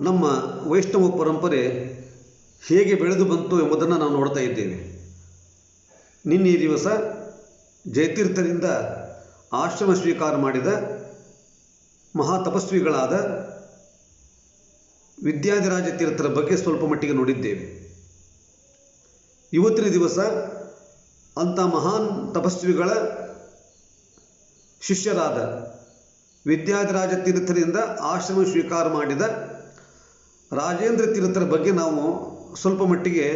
ನಮ್ಮ ವೈಷ್ಣವ ಪರಂಪರೆ ಹೇಗೆ ಬೆಳೆದು ಬಂತು ಎಂಬುದನ್ನು ನಾವು ನೋಡ್ತಾ ಇದ್ದೇವೆ. ನಿನ್ನೆ ದಿವಸ ಜಯತೀರ್ಥರಿಂದ ಆಶ್ರಮ ಸ್ವೀಕಾರ ಮಾಡಿದ ಮಹಾ ತಪಸ್ವಿಗಳಾದ ವಿದ್ಯಾಧಿರಾಜ ತೀರ್ಥರ ಬಗ್ಗೆ ಸ್ವಲ್ಪ ಮಟ್ಟಿಗೆ ನೋಡಿದ್ದೇವೆ. ಇವತ್ತಿನ ದಿವಸ ಅಂಥ ಮಹಾನ್ ತಪಸ್ವಿಗಳ ಶಿಷ್ಯರಾದ ವಿದ್ಯಾಧಿರಾಜ ತೀರ್ಥರಿಂದ ಆಶ್ರಮ ಸ್ವೀಕಾರ ಮಾಡಿದ ರಾಜೇಂದ್ರ ತೀರ್ಥರ ಬಗ್ಗೆ ನಾವು ಸ್ವಲ್ಪ ಮಟ್ಟಿಗೆ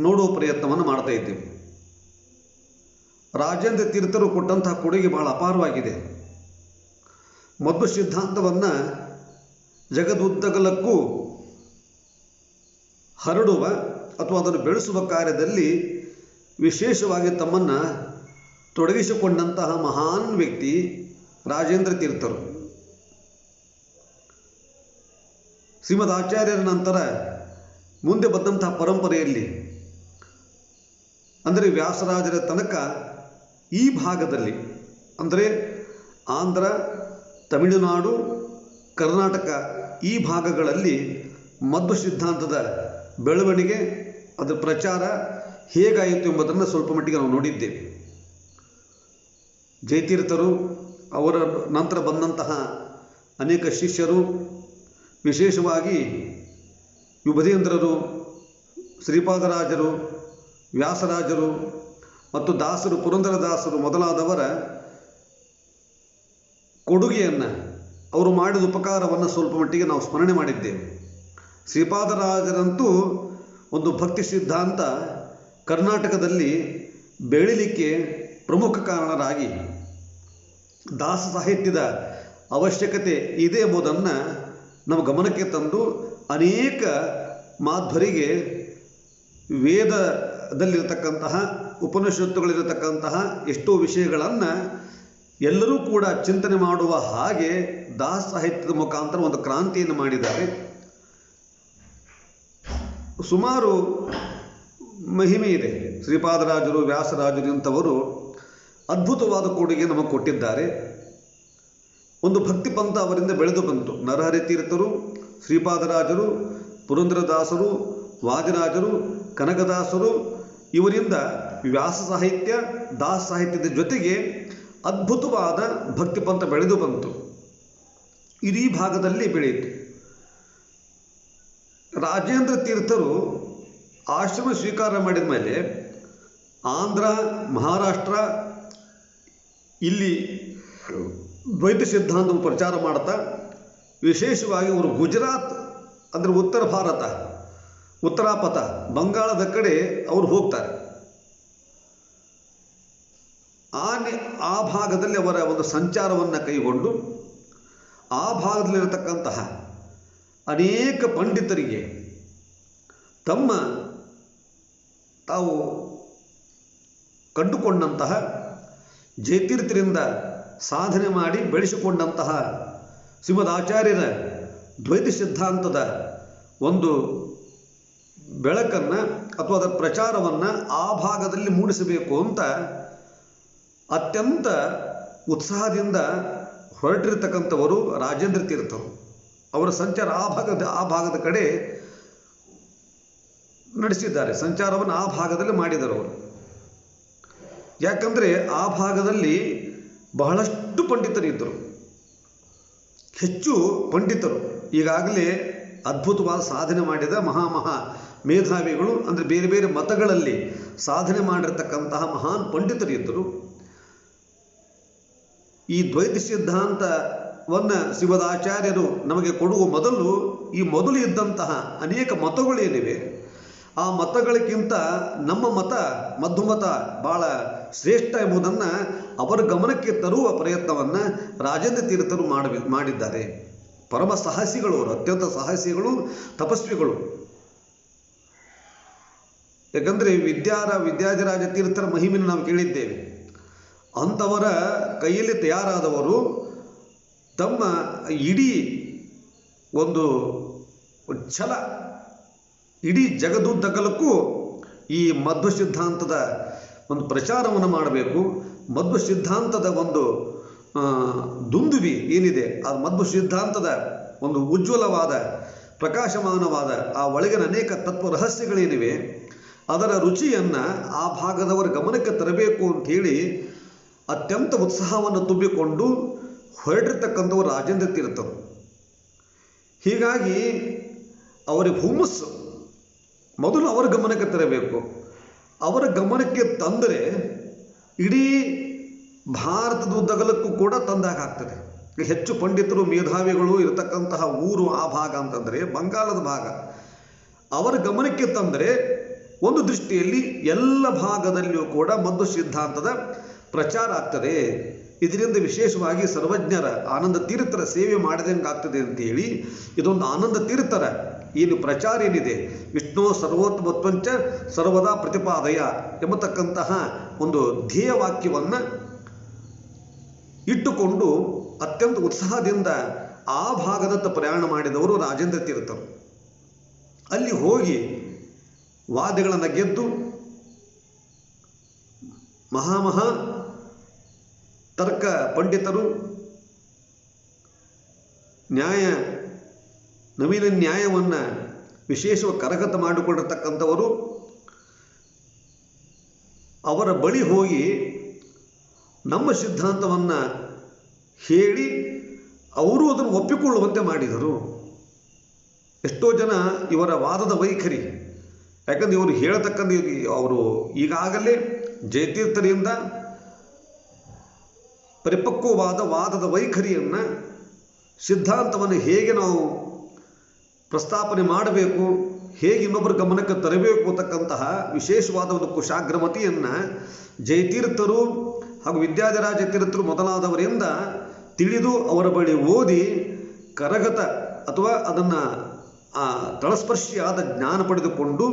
ನೋಡುವ ಪ್ರಯತ್ನವನ್ನು ಮಾಡ್ತಾ ಇದ್ದೇವೆ. ರಾಜೇಂದ್ರ ತೀರ್ಥರು ಕೊಟ್ಟಂತಹ ಕೊಡುಗೆ ಬಹಳ ಅಪಾರವಾಗಿದೆ. ಮಧ್ವ ಸಿದ್ಧಾಂತವನ್ನು ಜಗದುದ್ದಗಲಕ್ಕೂ ಹರಡುವ ಅಥವಾ ಅದನ್ನು ಬೆಳೆಸುವ ಕಾರ್ಯದಲ್ಲಿ ವಿಶೇಷವಾಗಿ ತಮ್ಮನ್ನು ತೊಡಗಿಸಿಕೊಂಡಂತಹ ಮಹಾನ್ ವ್ಯಕ್ತಿ ರಾಜೇಂದ್ರ ತೀರ್ಥರು. ಶ್ರೀಮದ್ ಆಚಾರ್ಯರ ನಂತರ ಮುಂದೆ ಬಂದಂತಹ ಪರಂಪರೆಯಲ್ಲಿ ಅಂದರೆ ವ್ಯಾಸರಾಜರ ತನಕ ಈ ಭಾಗದಲ್ಲಿ ಅಂದರೆ ಆಂಧ್ರ, ತಮಿಳುನಾಡು, ಕರ್ನಾಟಕ ಈ ಭಾಗಗಳಲ್ಲಿ ಮಧ್ವ ಸಿದ್ಧಾಂತದ ಬೆಳವಣಿಗೆ, ಅದರ ಪ್ರಚಾರ ಹೇಗಾಯಿತು ಎಂಬುದನ್ನು ಸ್ವಲ್ಪ ಮಟ್ಟಿಗೆ ನಾವು ನೋಡಿದ್ದೇವೆ. ಜಯತೀರ್ಥರು, ಅವರ ನಂತರ ಬಂದಂತಹ ಅನೇಕ ಶಿಷ್ಯರು, ವಿಶೇಷವಾಗಿ ಯುಭದೇಂದ್ರರು, ಶ್ರೀಪಾದರಾಜರು, ವ್ಯಾಸರಾಜರು ಮತ್ತು ದಾಸರು, ಪುರಂದರದಾಸರು ಮೊದಲಾದವರ ಕೊಡುಗೆಯನ್ನು, ಅವರು ಮಾಡಿದ ಉಪಕಾರವನ್ನು ಸ್ವಲ್ಪ ಮಟ್ಟಿಗೆ ನಾವು ಸ್ಮರಣೆ ಮಾಡಿದ್ದೇವೆ. ಶ್ರೀಪಾದರಾಜರಂತೂ ಒಂದು ಭಕ್ತಿ ಸಿದ್ಧಾಂತ ಕರ್ನಾಟಕದಲ್ಲಿ ಬೆಳೀಲಿಕ್ಕೆ ಪ್ರಮುಖ ಕಾರಣರಾಗಿ ದಾಸ ಸಾಹಿತ್ಯದ ಅವಶ್ಯಕತೆ ಇದೆ ಎಂಬುದನ್ನು ನಮ್ಮ ಗಮನಕ್ಕೆ ತಂದು ಅನೇಕ ಮಾಧ್ವರಿಗೆ ವೇದದಲ್ಲಿರತಕ್ಕಂತಹ, ಉಪನಿಷತ್ತುಗಳಿರತಕ್ಕಂತಹ ಎಷ್ಟೋ ವಿಷಯಗಳನ್ನು ಎಲ್ಲರೂ ಕೂಡ ಚಿಂತನೆ ಮಾಡುವ ಹಾಗೆ ದಾಸ ಸಾಹಿತ್ಯದ ಮುಖಾಂತರ ಒಂದು ಕ್ರಾಂತಿಯನ್ನು ಮಾಡಿದ್ದಾರೆ. ಸುಮಾರು ಮಹಿಮೆ ಇದೆ. ಶ್ರೀಪಾದರಾಜರು, ವ್ಯಾಸರಾಜರು ಇಂಥವರು ಅದ್ಭುತವಾದ ಕೊಡುಗೆ ನಮಗೆ ಕೊಟ್ಟಿದ್ದಾರೆ. ಒಂದು ಭಕ್ತಿ ಪಂಥ ಅವರಿಂದ ಬೆಳೆದು ಬಂತು. ನರಹರಿ ತೀರ್ಥರು, ಶ್ರೀಪಾದರಾಜರು, ಪುರಂದರದಾಸರು, ವಾದಿರಾಜರು, ಕನಕದಾಸರು ಇವರಿಂದ ವ್ಯಾಸ ಸಾಹಿತ್ಯ, ದಾಸ ಸಾಹಿತ್ಯದ ಜೊತೆಗೆ ಅದ್ಭುತವಾದ ಭಕ್ತಿ ಪಂಥ ಬೆಳೆದು ಬಂತು. ಇಡೀ ಭಾಗದಲ್ಲಿ ಬೆಳೆಯಿತು. ರಾಜೇಂದ್ರ ತೀರ್ಥರು ಆಶ್ರಮ ಸ್ವೀಕಾರ ಮಾಡಿದ ಮೇಲೆ ಆಂಧ್ರ, ಮಹಾರಾಷ್ಟ್ರ ಇಲ್ಲಿ ದ್ವೈತ ಸಿದ್ಧಾಂತವನ್ನು ಪ್ರಚಾರ ಮಾಡ್ತಾ, ವಿಶೇಷವಾಗಿ ಅವರು ಗುಜರಾತ್ ಅಂದರೆ ಉತ್ತರ ಭಾರತ, ಉತ್ತರಾಪಥ, ಬಂಗಾಳದ ಕಡೆ ಅವರು ಹೋಗ್ತಾರೆ. ಆ ಭಾಗದಲ್ಲಿ ಅವರ ಒಂದು ಸಂಚಾರವನ್ನು ಕೈಗೊಂಡು ಆ ಭಾಗದಲ್ಲಿರತಕ್ಕಂತಹ ಅನೇಕ ಪಂಡಿತರಿಗೆ ತಾವು ಕಂಡುಕೊಂಡಂತಹ, ಜಯತೀರ್ಥರಿಂದ ಸಾಧನೆ ಮಾಡಿ ಬೆಳೆಸಿಕೊಂಡಂತಹ ಶ್ರೀಮದ್ ಆಚಾರ್ಯರ ದ್ವೈತ ಸಿದ್ಧಾಂತದ ಒಂದು ಬೆಳಕನ್ನು ಅಥವಾ ಅದರ ಪ್ರಚಾರವನ್ನು ಆ ಭಾಗದಲ್ಲಿ ಮೂಡಿಸಬೇಕು ಅಂತ ಅತ್ಯಂತ ಉತ್ಸಾಹದಿಂದ ಹೊರಟಿರತಕ್ಕಂಥವರು ರಾಜೇಂದ್ರ ತೀರ್ಥರು. ಅವರ ಸಂಚಾರ ಆ ಭಾಗದ ಕಡೆ ನಡೆಸಿದ್ದಾರೆ. ಸಂಚಾರವನ್ನು ಆ ಭಾಗದಲ್ಲಿ ಮಾಡಿದರು ಅವರು. ಯಾಕಂದರೆ ಆ ಭಾಗದಲ್ಲಿ ಬಹಳಷ್ಟು ಪಂಡಿತರಿದ್ದರು, ಹೆಚ್ಚು ಪಂಡಿತರು, ಈಗಾಗಲೇ ಅದ್ಭುತವಾದ ಸಾಧನೆ ಮಾಡಿದ ಮಹಾ ಮೇಧಾವಿಗಳು, ಅಂದರೆ ಬೇರೆ ಬೇರೆ ಮತಗಳಲ್ಲಿ ಸಾಧನೆ ಮಾಡಿರ್ತಕ್ಕಂತಹ ಮಹಾನ್ ಪಂಡಿತರಿದ್ದರು. ಈ ದ್ವೈತ ಸಿದ್ಧಾಂತವನ್ನು ಶ್ರೀಮದಾಚಾರ್ಯರು ನಮಗೆ ಕೊಡುವ ಮೊದಲು ಇದ್ದಂತಹ ಅನೇಕ ಮತಗಳೇನಿವೆ, ಆ ಮತಗಳಿಗಿಂತ ನಮ್ಮ ಮತ, ಮಧ್ವಮತ ಭಾಳ ಶ್ರೇಷ್ಠ ಎಂಬುದನ್ನು ಅವರ ಗಮನಕ್ಕೆ ತರುವ ಪ್ರಯತ್ನವನ್ನು ರಾಜೇಂದ್ರ ತೀರ್ಥರು ಮಾಡಿದ್ದಾರೆ. ಪರಮ ಸಾಹಸಿಗಳು ಅವರು, ಅತ್ಯಂತ ಸಾಹಸಿಗಳು, ತಪಸ್ವಿಗಳು. ಯಾಕಂದರೆ ವಿದ್ಯಾಧಿರಾಜ ತೀರ್ಥರ ಮಹಿಮೆಯನ್ನು ನಾವು ಕೇಳಿದ್ದೇವೆ. ಅಂಥವರ ಕೈಯಲ್ಲಿ ತಯಾರಾದವರು ತಮ್ಮ ಇಡೀ ಒಂದು ಛಲ, ಇಡೀ ಜಗದುದ್ದಗಲಕ್ಕೂ ಈ ಮಧ್ವ ಸಿದ್ಧಾಂತದ ಒಂದು ಪ್ರಚಾರವನ್ನು ಮಾಡಬೇಕು. ಮಧ್ವ ಸಿದ್ಧಾಂತದ ಒಂದು ದುಂದುವಿ ಏನಿದೆ, ಆ ಮಧ್ವ ಸಿದ್ಧಾಂತದ ಒಂದು ಉಜ್ವಲವಾದ ಪ್ರಕಾಶಮಾನವಾದ ಆ ಒಳಗಿನ ಅನೇಕ ತತ್ವ ರಹಸ್ಯಗಳೇನಿವೆ ಅದರ ರುಚಿಯನ್ನು ಆ ಭಾಗದವರ ಗಮನಕ್ಕೆ ತರಬೇಕು ಅಂಥೇಳಿ ಅತ್ಯಂತ ಉತ್ಸಾಹವನ್ನು ತುಂಬಿಕೊಂಡು ಹೊರಟಿರ್ತಕ್ಕಂಥವರು ರಾಜೇಂದ್ರ ತೀರ್ಥರು. ಹೀಗಾಗಿ ಅವರಿಗೆ ಹುಮ್ಮಸ್ಸು ಮೊದಲು ಅವರ ಗಮನಕ್ಕೆ ತರಬೇಕು. ಅವರ ಗಮನಕ್ಕೆ ತಂದರೆ ಇಡೀ ಭಾರತದ ಉದ್ದಗಲಕ್ಕೂ ಕೂಡ ತಂದಾಗ್ತದೆ. ಹೆಚ್ಚು ಪಂಡಿತರು ಮೇಧಾವಿಗಳು ಇರತಕ್ಕಂತಹ ಊರು ಆ ಭಾಗ ಅಂತಂದರೆ ಬಂಗಾಳದ ಭಾಗ. ಅವರ ಗಮನಕ್ಕೆ ತಂದರೆ ಒಂದು ದೃಷ್ಟಿಯಲ್ಲಿ ಎಲ್ಲ ಭಾಗದಲ್ಲಿಯೂ ಕೂಡ ಮಧ್ವ ಸಿದ್ಧಾಂತದ ಪ್ರಚಾರ ಆಗ್ತದೆ. ಇದರಿಂದ ವಿಶೇಷವಾಗಿ ಸರ್ವಜ್ಞರ ಆನಂದ ತೀರ್ಥರ ಸೇವೆ ಮಾಡಿದಂಗೆ ಆಗ್ತದೆ ಅಂತೇಳಿ ಇದೊಂದು ಆನಂದ ತೀರ್ಥರ ಏನು ಪ್ರಚಾರ ಏನಿದೆ, ವಿಷ್ಣು ಸರ್ವೋತ್ತಮತ್ವಂಚ ಸರ್ವದಾ ಪ್ರತಿಪಾದಯ ಎಂಬತಕ್ಕಂತಹ ಒಂದು ಧ್ಯೇಯವಾಕ್ಯವನ್ನು ಇಟ್ಟುಕೊಂಡು ಅತ್ಯಂತ ಉತ್ಸಾಹದಿಂದ ಆ ಭಾಗದತ್ತ ಪ್ರಯಾಣ ಮಾಡಿದವರು ರಾಜೇಂದ್ರ ತೀರ್ಥರು. ಅಲ್ಲಿ ಹೋಗಿ ವಾದಗಳನ್ನು ಗೆದ್ದು ಮಹಾ ತರ್ಕ ಪಂಡಿತರು, ನವೀನ ನ್ಯಾಯವನ್ನು ವಿಶೇಷವಾಗಿ ಕರಗತ ಮಾಡಿಕೊಂಡಿರ್ತಕ್ಕಂಥವರು ಅವರ ಬಳಿ ಹೋಗಿ ನಮ್ಮ ಸಿದ್ಧಾಂತವನ್ನು ಹೇಳಿ ಅವರು ಅದನ್ನು ಒಪ್ಪಿಕೊಳ್ಳುವಂತೆ ಮಾಡಿದರು. ಎಷ್ಟೋ ಜನ ಇವರ ವಾದದ ವೈಖರಿ, ಯಾಕಂದರೆ ಇವರು ಹೇಳತಕ್ಕಂಥ ಅವರು ಈಗಾಗಲೇ ಜಯತೀರ್ಥರಿಂದ ಪರಿಪಕ್ವವಾದ ವಾದದ ವೈಖರಿಯನ್ನು, ಸಿದ್ಧಾಂತವನ್ನು ಹೇಗೆ ನಾವು ಪ್ರಸ್ತಾಪನೆ ಮಾಡಬೇಕು, ಹೇಗೆ ಇನ್ನೊಬ್ಬರ ಗಮನಕ್ಕೆ ತರಬೇಕು ಅಂತಕ್ಕಂತಹ ವಿಶೇಷವಾದ ಒಂದು ಕುಶಾಗ್ರಮತಿಯನ್ನು ಜಯತೀರ್ಥರು ಹಾಗೂ ವಿದ್ಯಾಧಿರಾಜ ತೀರ್ಥರು ಮೊದಲಾದವರಿಂದ ತಿಳಿದು ಅವರ ಬಳಿ ಓದಿ ಕರಗತ ಅಥವಾ ಅದನ್ನು ತಳಸ್ಪರ್ಶಿಯಾದ ಜ್ಞಾನ ಪಡೆದುಕೊಂಡು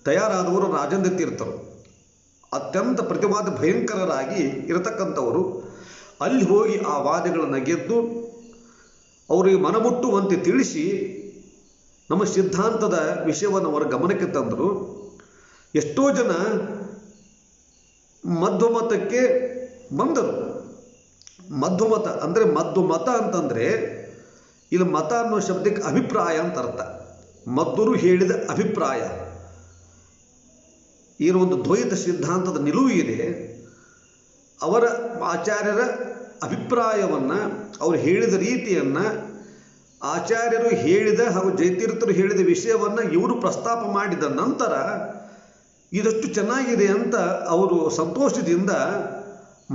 ತಯಾರಾದವರು ರಾಜೇಂದ್ರ ತೀರ್ಥರು. ಅತ್ಯಂತ ಪ್ರತಿವಾದ ಭಯಂಕರರಾಗಿ ಇರತಕ್ಕಂಥವರು. ಅಲ್ಲಿ ಹೋಗಿ ಆ ವಾದಗಳನ್ನು ಗೆದ್ದು ಅವರಿಗೆ ಮನಮುಟ್ಟುವಂತೆ ತಿಳಿಸಿ ನಮ್ಮ ಸಿದ್ಧಾಂತದ ವಿಷಯವನ್ನು ಅವರ ಗಮನಕ್ಕೆ ತಂದರು. ಎಷ್ಟೋ ಜನ ಮಧ್ವಮತಕ್ಕೆ ಬಂದರು. ಮಧ್ವಮತ ಅಂದರೆ ಮಧ್ವಮತ ಅಂತಂದರೆ ಇಲ್ಲಿ ಮತ ಅನ್ನೋ ಶಬ್ದಕ್ಕೆ ಅಭಿಪ್ರಾಯ ಅಂತ ಅರ್ಥ. ಮಧ್ವರು ಹೇಳಿದ ಅಭಿಪ್ರಾಯ. ಏನು ಒಂದು ದ್ವೈತ ಸಿದ್ಧಾಂತದ ನಿಲುವು ಇದೆ, ಅವರ ಆಚಾರ್ಯರ ಅಭಿಪ್ರಾಯವನ್ನು, ಅವರು ಹೇಳಿದ ರೀತಿಯನ್ನು, ಆಚಾರ್ಯರು ಹೇಳಿದ ಹಾಗೂ ಜಯತೀರ್ಥರು ಹೇಳಿದ ವಿಷಯವನ್ನು ಇವರು ಪ್ರಸ್ತಾಪ ಮಾಡಿದ ನಂತರ ಇದಷ್ಟು ಚೆನ್ನಾಗಿದೆ ಅಂತ ಅವರು ಸಂತೋಷದಿಂದ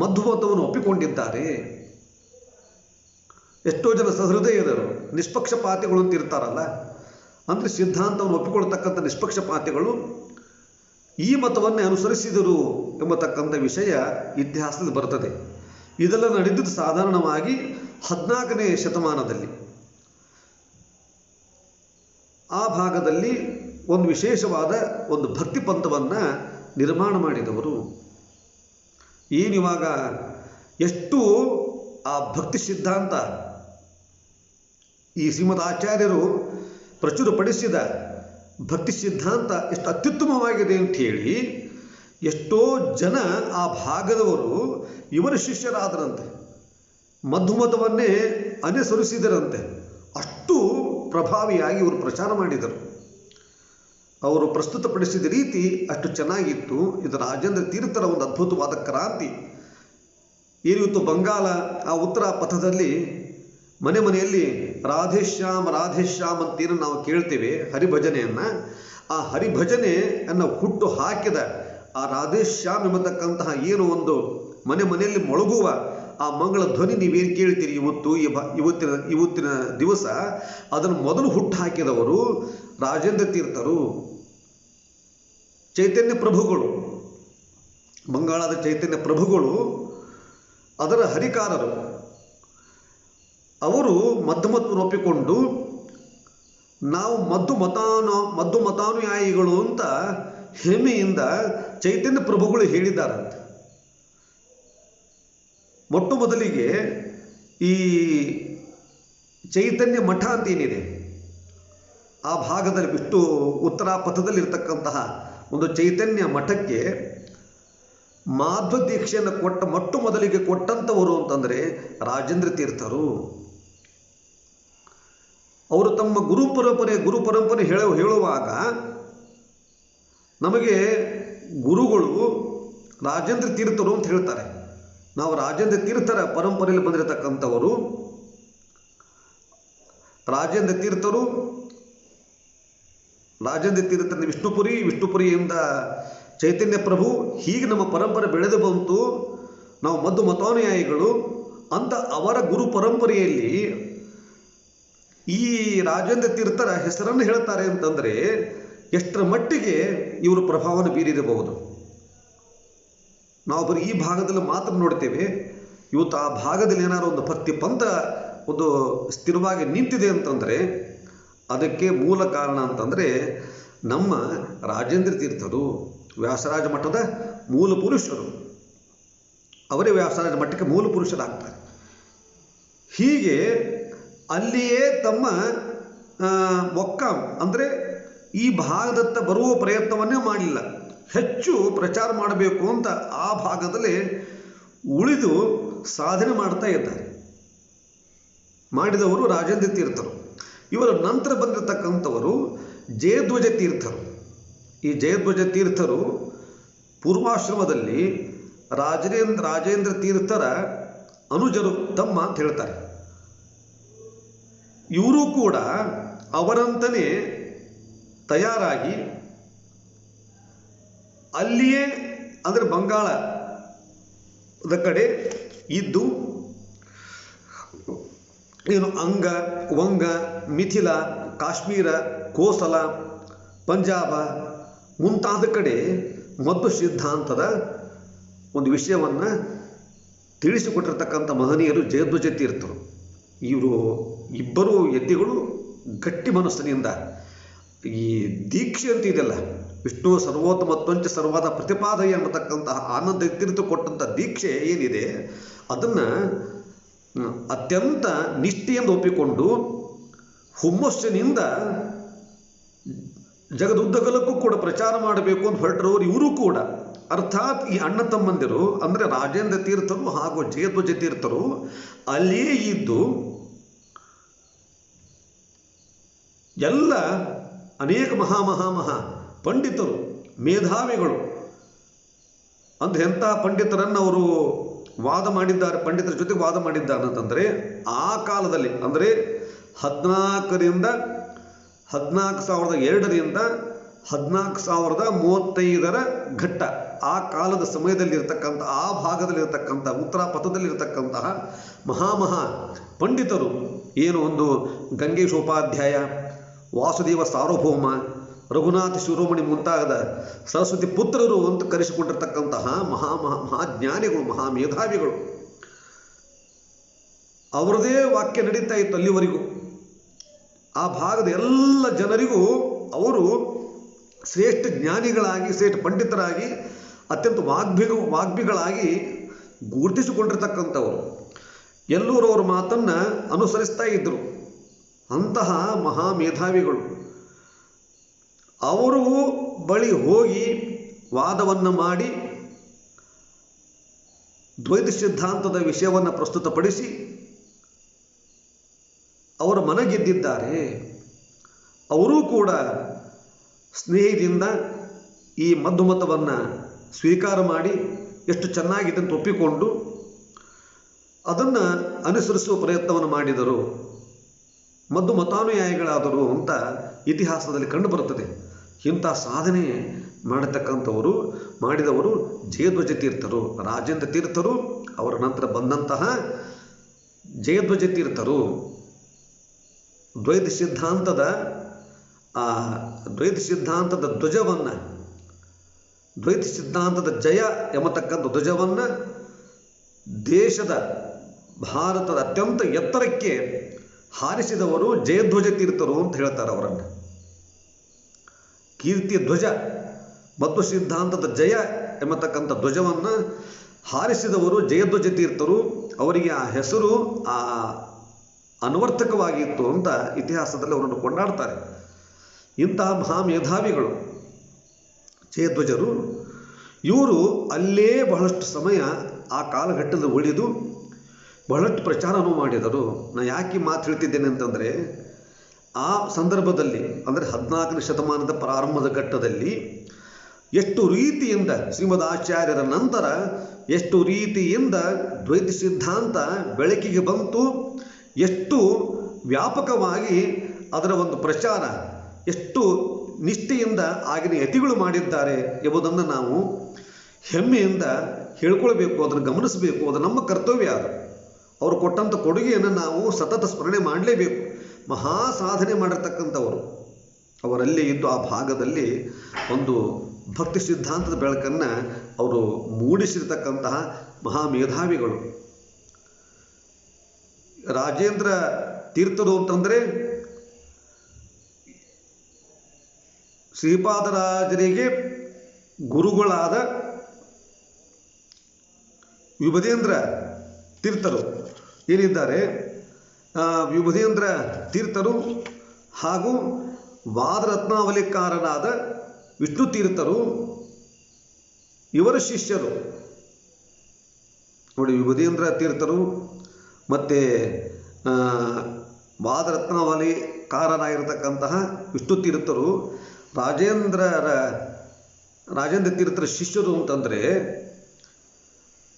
ಮಧ್ವಮತವನ್ನು ಒಪ್ಪಿಕೊಂಡಿದ್ದಾರೆ. ಎಷ್ಟೋ ಜನ ಸಹೃದಯದರು, ನಿಷ್ಪಕ್ಷಪಾತಿಗಳು ಅಂತ ಇರ್ತಾರಲ್ಲ, ಅಂದರೆ ಸಿದ್ಧಾಂತವನ್ನು ಒಪ್ಪಿಕೊಳ್ತಕ್ಕಂಥ ನಿಷ್ಪಕ್ಷಪಾತಿಗಳು ಈ ಮತವನ್ನೇ ಅನುಸರಿಸಿದರು ಎಂಬತಕ್ಕಂಥ ವಿಷಯ ಇತಿಹಾಸದಲ್ಲಿ ಬರ್ತದೆ. ಇದೆಲ್ಲ ನಡೆದಿದ್ದು ಸಾಧಾರಣವಾಗಿ 14ನೇ ಶತಮಾನದಲ್ಲಿ. ಆ ಭಾಗದಲ್ಲಿ ಒಂದು ವಿಶೇಷವಾದ ಒಂದು ಭಕ್ತಿ ಪಂಥವನ್ನು ನಿರ್ಮಾಣ ಮಾಡಿದವರು. ಏನಿವಾಗ ಎಷ್ಟು ಆ ಭಕ್ತಿ ಸಿದ್ಧಾಂತ ಈ ಶ್ರೀಮದ್ ಆಚಾರ್ಯರು ಪ್ರಚುರಪಡಿಸಿದ ಭಕ್ತಿ ಸಿದ್ಧಾಂತ ಎಷ್ಟು ಅತ್ಯುತ್ತಮವಾಗಿದೆ ಅಂಥೇಳಿ ಎಷ್ಟೋ ಜನ ಆ ಭಾಗದವರು ಇವರ ಶಿಷ್ಯರಾದರಂತೆ, ಮಧ್ವಮತವನ್ನೇ ಅನುಸರಿಸಿದರಂತೆ. ಅಷ್ಟು ಪ್ರಭಾವಿಯಾಗಿ ಇವರು ಪ್ರಚಾರ ಮಾಡಿದರು. ಅವರು ಪ್ರಸ್ತುತಪಡಿಸಿದ ರೀತಿ ಅಷ್ಟು ಚೆನ್ನಾಗಿತ್ತು. ಇದು ರಾಜೇಂದ್ರ ತೀರ್ಥರ ಒಂದು ಅದ್ಭುತವಾದ ಕ್ರಾಂತಿ. ಏನಿತ್ತು ಬಂಗಾಳ ಆ ಉತ್ತರ ಪಥದಲ್ಲಿ ಮನೆ ಮನೆಯಲ್ಲಿ ರಾಧೇಶ್ಯಾಮ್ ರಾಧೇಶ್ಯಾಮ್ ಅಂತೇನು ನಾವು ಕೇಳ್ತೇವೆ ಹರಿಭಜನೆಯನ್ನು, ಆ ಹರಿಭಜನೆಯನ್ನು ಹುಟ್ಟು ಹಾಕಿದ ಆ ರಾಧೇಶ್ಯಾಮ್ ಎಂಬತಕ್ಕಂತಹ ಏನು ಒಂದು ಮನೆ ಮನೆಯಲ್ಲಿ ಮೊಳಗುವ ಆ ಮಂಗಳ ಧ್ವನಿ ನೀವೇನು ಕೇಳ್ತೀರಿ ಇವತ್ತಿನ ದಿವಸ, ಅದನ್ನು ಮೊದಲು ಹುಟ್ಟು ಹಾಕಿದವರು ರಾಜೇಂದ್ರ ತೀರ್ಥರು. ಚೈತನ್ಯ ಪ್ರಭುಗಳು, ಬಂಗಾಳದ ಚೈತನ್ಯ ಪ್ರಭುಗಳು ಅದರ ಹರಿಕಾರರು. ಅವರು ಮಧ್ವಮತವನ್ನು ಒಪ್ಪಿಕೊಂಡು ನಾವು ಮಧ್ವಮತಾನುಯಾಯಿಗಳು ಅಂತ ಹೆಮ್ಮೆಯಿಂದ ಚೈತನ್ಯ ಪ್ರಭುಗಳು ಹೇಳಿದ್ದಾರಂತೆ. ಮೊಟ್ಟ ಮೊದಲಿಗೆ ಈ ಚೈತನ್ಯ ಮಠ ಅಂತೇನಿದೆ ಆ ಭಾಗದಲ್ಲಿ ಇಷ್ಟು ಉತ್ತರ ಪಥದಲ್ಲಿರ್ತಕ್ಕಂತಹ ಒಂದು ಚೈತನ್ಯ ಮಠಕ್ಕೆ ಮಾಧ್ವ ದೀಕ್ಷೆಯನ್ನು ಮೊಟ್ಟ ಮೊದಲಿಗೆ ಕೊಟ್ಟಂಥವರು ಅಂತಂದರೆ ರಾಜೇಂದ್ರ ತೀರ್ಥರು. ಅವರು ತಮ್ಮ ಗುರು ಪರಂಪರೆ ಹೇಳುವಾಗ ನಮಗೆ ಗುರುಗಳು ರಾಜೇಂದ್ರ ತೀರ್ಥರು ಅಂತ ಹೇಳ್ತಾರೆ. ನಾವು ರಾಜೇಂದ್ರ ತೀರ್ಥರ ಪರಂಪರೆಯಲ್ಲಿ ಬಂದಿರತಕ್ಕಂಥವರು. ರಾಜೇಂದ್ರ ತೀರ್ಥರು ವಿಷ್ಣುಪುರಿಯಿಂದ ಚೈತನ್ಯ ಪ್ರಭು, ಹೀಗೆ ನಮ್ಮ ಪರಂಪರೆ ಬೆಳೆದು ಬಂತು. ನಾವು ಮದ್ದು ಮತಾನುಯಾಯಿಗಳು ಅಂತ ಅವರ ಗುರು ಪರಂಪರೆಯಲ್ಲಿ ಈ ರಾಜೇಂದ್ರ ತೀರ್ಥರ ಹೆಸರನ್ನು ಹೇಳ್ತಾರೆ ಅಂತಂದರೆ ಎಷ್ಟರ ಮಟ್ಟಿಗೆ ಇವರು ಪ್ರಭಾವವನ್ನು ಬೀರಿರಬಹುದು. ನಾವು ಬರೀ ಈ ಭಾಗದಲ್ಲಿ ಮಾತ್ರ ನೋಡ್ತೇವೆ. ಇವತ್ತು ಆ ಭಾಗದಲ್ಲಿ ಏನಾದ್ರು ಒಂದು ಭಕ್ತಿ ಪಂಥ ಒಂದು ಸ್ಥಿರವಾಗಿ ನಿಂತಿದೆ ಅಂತಂದರೆ ಅದಕ್ಕೆ ಮೂಲ ಕಾರಣ ಅಂತಂದರೆ ನಮ್ಮ ರಾಜೇಂದ್ರ ತೀರ್ಥರು ವ್ಯಾಸರಾಜ ಮಠದ ಮೂಲ ಪುರುಷರು. ಅವರೇ ವ್ಯಾಸರಾಜ ಮಠಕ್ಕೆ ಮೂಲ ಪುರುಷರಾಗ್ತಾರೆ. ಹೀಗೆ ಅಲ್ಲಿಯೇ ತಮ್ಮ ಮೊಕ್ಕಾಂ ಅಂದರೆ ಈ ಭಾಗದತ್ತ ಬರುವ ಪ್ರಯತ್ನವನ್ನೇ ಮಾಡಲಿಲ್ಲ. ಹೆಚ್ಚು ಪ್ರಚಾರ ಮಾಡಬೇಕು ಅಂತ ಆ ಭಾಗದಲ್ಲಿ ಉಳಿದು ಸಾಧನೆ ಮಾಡ್ತಾ ಇದ್ದಾರೆ. ಮಾಡಿದವರು ರಾಜೇಂದ್ರ ತೀರ್ಥರು. ಇವರ ನಂತರ ಬಂದಿರತಕ್ಕಂಥವರು ಜಯಧ್ವಜ ತೀರ್ಥರು. ಈ ಜಯಧ್ವಜ ತೀರ್ಥರು ಪೂರ್ವಾಶ್ರಮದಲ್ಲಿ ರಾಜೇಂದ್ರ ತೀರ್ಥರ ಅನುಜರು, ತಮ್ಮ ಅಂತ ಹೇಳ್ತಾರೆ. ಇವರು ಕೂಡ ಅವರಂತನೇ ತಯಾರಾಗಿ ಅಲ್ಲಿಯೇ ಅಂದರೆ ಬಂಗಾಳದ ಕಡೆ ಇದ್ದು ಅಂಗ, ವಂಗ, ಮಿಥಿಲ, ಕಾಶ್ಮೀರ, ಕೋಸಲ, ಪಂಜಾಬ ಮುಂತಾದ ಕಡೆ ಮಧ್ವ ಸಿದ್ಧಾಂತದ ಒಂದು ವಿಷಯವನ್ನು ತಿಳಿಸಿಕೊಟ್ಟಿರ್ತಕ್ಕಂಥ ಮಹನೀಯರು ಜಯಧ್ವಜ ತೀರ್ಥರು. ಇವರು ಇಬ್ಬರು ಯತಿಗಳು ಗಟ್ಟಿ ಮನಸ್ಸಿನಿಂದ ಈ ದೀಕ್ಷೆ ಅಂತ ಇದೆಯಲ್ಲ, ವಿಷ್ಣು ಸರ್ವೋತ್ತಮತ್ವಂಚ ಸರ್ವಾದ ಪ್ರತಿಪಾದಯ ಅನ್ನತಕ್ಕಂತಹ ಆನಂದ ತೀರ್ಥ ಕೊಟ್ಟಂಥ ದೀಕ್ಷೆ ಏನಿದೆ ಅದನ್ನು ಅತ್ಯಂತ ನಿಷ್ಠೆಯಿಂದ ಒಪ್ಪಿಕೊಂಡು ಹುಮ್ಮಸ್ಸಿನಿಂದ ಜಗದುದ್ದಗಲಕ್ಕೂ ಕೂಡ ಪ್ರಚಾರ ಮಾಡಬೇಕು ಅಂತ ಹೊರಟರವರು ಇವರು ಕೂಡ. ಅರ್ಥಾತ್ ಈ ಅಣ್ಣ ತಮ್ಮಂದಿರು ಅಂದರೆ ರಾಜೇಂದ್ರ ತೀರ್ಥರು ಹಾಗೂ ಜಯಧ್ವಜ ತೀರ್ಥರು ಅಲ್ಲಿಯೇ ಇದ್ದು ಎಲ್ಲ ಅನೇಕ ಮಹಾ ಪಂಡಿತರು, ಮೇಧಾವಿಗಳು ಅಂದರೆ ಎಂತಹ ಪಂಡಿತರನ್ನು ಅವರು ವಾದ ಮಾಡಿದ್ದಾರೆ, ಪಂಡಿತರ ಜೊತೆ ವಾದ ಮಾಡಿದ್ದಾರೆ ಅಂತಂದರೆ ಆ ಕಾಲದಲ್ಲಿ ಅಂದರೆ 14,002ರಿಂದ 14,035 ಘಟ್ಟ, ಆ ಕಾಲದ ಸಮಯದಲ್ಲಿರ್ತಕ್ಕಂಥ ಆ ಭಾಗದಲ್ಲಿರ್ತಕ್ಕಂಥ ಉತ್ತರ ಪಥದಲ್ಲಿರ್ತಕ್ಕಂತಹ ಮಹಾ ಪಂಡಿತರು ಏನು ಒಂದು ಗಂಗೇಶೋಪಾಧ್ಯಾಯ, ವಾಸುದೇವ ಸಾರ್ವಭೌಮ, ರಘುನಾಥ ಶಿರೋಮಣಿ ಮುಂತಾದ ಸರಸ್ವತಿ ಪುತ್ರರು ಅಂತ ಕರೆಸಿಕೊಂಡಿರ್ತಕ್ಕಂತಹ ಮಹಾಜ್ಞಾನಿಗಳು, ಮಹಾಮೇಧಾವಿಗಳು. ಅವರದೇ ವಾಕ್ಯ ನಡೀತಾ ಇತ್ತು ಅಲ್ಲಿವರೆಗೂ. ಆ ಭಾಗದ ಎಲ್ಲ ಜನರಿಗೂ ಅವರು ಶ್ರೇಷ್ಠ ಜ್ಞಾನಿಗಳಾಗಿ, ಶ್ರೇಷ್ಠ ಪಂಡಿತರಾಗಿ, ಅತ್ಯಂತ ವಾಗ್ಮಿಗಳಾಗಿ ಗುರುತಿಸಿಕೊಂಡಿರ್ತಕ್ಕಂಥವರು. ಎಲ್ಲರೂ ಅವರ ಮಾತನ್ನು ಅನುಸರಿಸ್ತಾ ಇದ್ದರು. ಅಂತಹ ಮಹಾಮೇಧಾವಿಗಳು ಅವರು ಬಳಿ ಹೋಗಿ ವಾದವನ್ನು ಮಾಡಿ ದ್ವೈತ ಸಿದ್ಧಾಂತದ ವಿಷಯವನ್ನು ಪ್ರಸ್ತುತಪಡಿಸಿ ಅವರ ಮನಗೆದ್ದಿದ್ದಾರೆ. ಅವರೂ ಕೂಡ ಸ್ನೇಹದಿಂದ ಈ ಮಧ್ವಮತವನ್ನು ಸ್ವೀಕಾರ ಮಾಡಿ ಎಷ್ಟು ಚೆನ್ನಾಗಿದೆ ಅಂತ ಒಪ್ಪಿಕೊಂಡು ಅದನ್ನು ಅನುಸರಿಸುವ ಪ್ರಯತ್ನವನ್ನು ಮಾಡಿದರು, ಮದ್ದು ಮತಾನುಯಾಯಿಗಳಾದರು ಅಂತ ಇತಿಹಾಸದಲ್ಲಿ ಕಂಡುಬರುತ್ತದೆ. ಇಂಥ ಸಾಧನೆ ಮಾಡಿದವರು ಜಯಧ್ವಜ ತೀರ್ಥರು, ರಾಜೇಂದ್ರ ತೀರ್ಥರು, ಅವರ ನಂತರ ಬಂದಂತಹ ಜಯಧ್ವಜ ತೀರ್ಥರು. ದ್ವೈತ ಸಿದ್ಧಾಂತದ ಧ್ವಜವನ್ನು, ದ್ವೈತ ಸಿದ್ಧಾಂತದ ಜಯ ಎಂಬತಕ್ಕಂಥ ಧ್ವಜವನ್ನು ದೇಶದ ಭಾರತದ ಅತ್ಯಂತ ಎತ್ತರಕ್ಕೆ ಹಾರಿಸಿದವರು ಜಯಧ್ವಜ ತೀರ್ಥರು ಅಂತ ಹೇಳ್ತಾರೆ. ಅವರನ್ನು ಕೀರ್ತಿಯ ಧ್ವಜ, ಮಧ್ವ ಸಿದ್ಧಾಂತದ ಜಯ ಎಂಬತಕ್ಕಂಥ ಧ್ವಜವನ್ನು ಹಾರಿಸಿದವರು ಜಯಧ್ವಜ ತೀರ್ಥರು. ಅವರಿಗೆ ಆ ಹೆಸರು ಅನ್ವರ್ಥಕವಾಗಿತ್ತು ಅಂತ ಇತಿಹಾಸದಲ್ಲಿ ಅವರನ್ನು ಕೊಂಡಾಡ್ತಾರೆ. ಇಂತಹ ಮಹಾಮೇಧಾವಿಗಳು ಜಯಧ್ವಜರು. ಇವರು ಅಲ್ಲೇ ಬಹಳಷ್ಟು ಸಮಯ ಆ ಕಾಲಘಟ್ಟದಲ್ಲಿ ಉಳಿದು ಬಹಳಷ್ಟು ಪ್ರಚಾರನೂ ಮಾಡಿದರು. ನಾನು ಯಾಕೆ ಮಾತು ಹೇಳ್ತಿದ್ದೇನೆ ಅಂತಂದರೆ ಆ ಸಂದರ್ಭದಲ್ಲಿ ಅಂದರೆ 14ನೇ ಶತಮಾನದ ಪ್ರಾರಂಭದ ಘಟ್ಟದಲ್ಲಿ ಎಷ್ಟು ರೀತಿಯಿಂದ ಶ್ರೀಮದ್ ಆಚಾರ್ಯರ ನಂತರ ಎಷ್ಟು ರೀತಿಯಿಂದ ದ್ವೈತ ಸಿದ್ಧಾಂತ ಬೆಳಕಿಗೆ ಬಂತು, ಎಷ್ಟು ವ್ಯಾಪಕವಾಗಿ ಅದರ ಒಂದು ಪ್ರಚಾರ, ಎಷ್ಟು ನಿಷ್ಠೆಯಿಂದ ಆಗಿನ ಯತಿಗಳು ಮಾಡಿದ್ದಾರೆ ಎಂಬುದನ್ನು ನಾವು ಹೆಮ್ಮೆಯಿಂದ ಹೇಳ್ಕೊಳ್ಬೇಕು, ಅದನ್ನು ಗಮನಿಸಬೇಕು. ಅದು ನಮ್ಮ ಕರ್ತವ್ಯ. ಅದು ಅವರು ಕೊಟ್ಟಂಥ ಕೊಡುಗೆಯನ್ನು ನಾವು ಸತತ ಸ್ಮರಣೆ ಮಾಡಲೇಬೇಕು. ಮಹಾ ಸಾಧನೆ ಮಾಡಿರ್ತಕ್ಕಂಥವರು ಅವರಲ್ಲಿ ಇದ್ದು ಆ ಭಾಗದಲ್ಲಿ ಒಂದು ಭಕ್ತಿ ಸಿದ್ಧಾಂತದ ಬೆಳಕನ್ನು ಅವರು ಮೂಡಿಸಿರ್ತಕ್ಕಂತಹ ಮಹಾ ಮೇಧಾವಿಗಳು. ರಾಜೇಂದ್ರ ತೀರ್ಥರು ಅಂತಂದರೆ ಶ್ರೀಪಾದರಾಜರಿಗೆ ಗುರುಗಳಾದ ವಿಭುಧೇಂದ್ರ ತೀರ್ಥರು ಏನಿದ್ದಾರೆ, ವಿಭುಧೇಂದ್ರ ತೀರ್ಥರು ಹಾಗೂ ವಾದರತ್ನಾವಲಿಕಾರರಾದ ವಿಷ್ಣು ತೀರ್ಥರು ಇವರ ಶಿಷ್ಯರು ನೋಡಿ. ವಿಭುಧೇಂದ್ರ ತೀರ್ಥರು ಮತ್ತು ವಾದರತ್ನಾವಲಿಕಾರರಾಗಿರ್ತಕ್ಕಂತಹ ವಿಷ್ಣು ತೀರ್ಥರು ರಾಜೇಂದ್ರ ತೀರ್ಥರ ಶಿಷ್ಯರು ಅಂತಂದರೆ